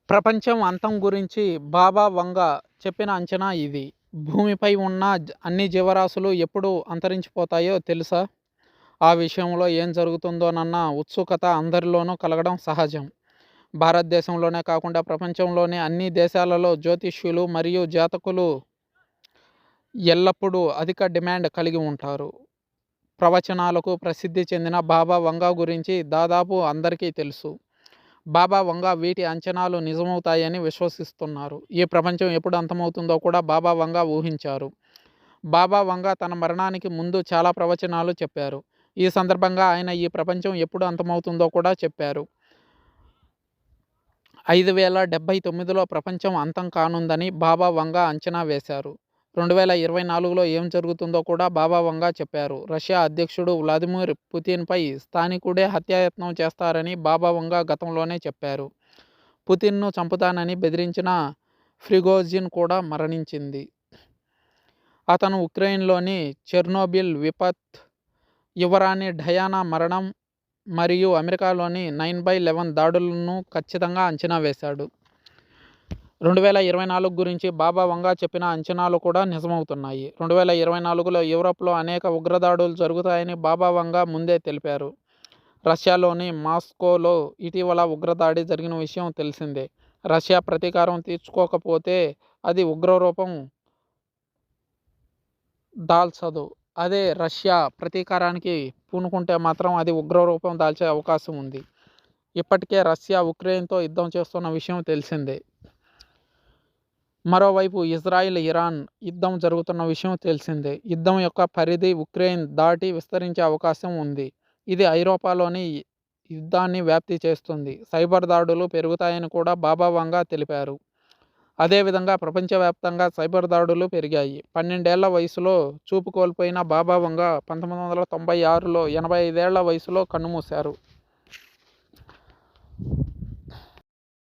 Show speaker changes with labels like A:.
A: ప్రపంచం అంతం గురించి బాబా వంగా చెప్పిన అంచనా ఇది. భూమిపై ఉన్న అన్ని జీవరాశులు ఎప్పుడు అంతరించిపోతాయో తెలుసా? ఆ విషయంలో ఏం జరుగుతుందోనన్న ఉత్సుకత అందరిలోనూ కలగడం సహజం. భారతదేశంలోనే కాకుండా ప్రపంచంలోని అన్ని దేశాలలో జ్యోతిష్యులు మరియు జాతకులు ఎల్లప్పుడూ అధిక డిమాండ్ కలిగి ఉంటారు. ప్రవచనాలకు ప్రసిద్ధి చెందిన బాబా వంగా గురించి దాదాపు అందరికీ తెలుసు. బాబా వంగా వీటి అంచనాలు నిజమవుతాయని విశ్వసిస్తున్నారు. ఈ ప్రపంచం ఎప్పుడు అంతమవుతుందో కూడా బాబా వంగా ఊహించారు. బాబా వంగా తన మరణానికి ముందు చాలా ప్రవచనాలు చెప్పారు. ఈ సందర్భంగా ఆయన ఈ ప్రపంచం ఎప్పుడు అంతమవుతుందో కూడా చెప్పారు. 5079లో ప్రపంచం అంతం కానుందని బాబా వంగా అంచనా వేశారు. 2024లో ఏం జరుగుతుందో కూడా బాబా వంగా చెప్పారు. రష్యా అధ్యక్షుడు వ్లాదిమిర్ పుతిన్పై స్థానికుడే హత్యాయత్నం చేస్తారని బాబా వంగా గతంలోనే చెప్పారు. పుతిన్ను చంపుతానని బెదిరించిన ప్రిగోజిన్ కూడా మరణించింది. అతను ఉక్రెయిన్లోని చెర్నోబిల్ విపత్, యువరాణి డయానా మరణం మరియు అమెరికాలోని 9/11 దాడులను ఖచ్చితంగా అంచనా వేశాడు. 2024 గురించి బాబా వంగా చెప్పిన అంచనాలు కూడా నిజమవుతున్నాయి. 2024లో యూరప్లో అనేక ఉగ్రదాడులు జరుగుతాయని బాబా వంగా ముందే తెలిపారు. రష్యాలోని మాస్కోలో ఇటీవల ఉగ్రదాడి జరిగిన విషయం తెలిసిందే. రష్యా ప్రతీకారం తీర్చుకోకపోతే అది ఉగ్రరూపం దాల్చదు. అదే రష్యా ప్రతీకారానికి పూనుకుంటే మాత్రం అది ఉగ్రరూపం దాల్చే అవకాశం ఉంది. ఇప్పటికే రష్యా ఉక్రెయిన్తో యుద్ధం చేస్తున్న విషయం తెలిసిందే. మరోవైపు ఇజ్రాయిల్ ఇరాన్ యుద్ధం జరుగుతున్న విషయం తెలిసిందే. యుద్ధం యొక్క పరిధి ఉక్రెయిన్ దాటి విస్తరించే అవకాశం ఉంది. ఇది ఐరోపాలోని యుద్ధాన్ని వ్యాప్తి చేస్తుంది. సైబర్ దాడులు పెరుగుతాయని కూడా బాబా వంగా తెలిపారు. అదేవిధంగా ప్రపంచవ్యాప్తంగా సైబర్ దాడులు పెరిగాయి. 12 ఏళ్ల వయసులో చూపు కోల్పోయిన బాబా వంగా 1996లో 85 ఏళ్ల వయసులో కన్నుమూశారు.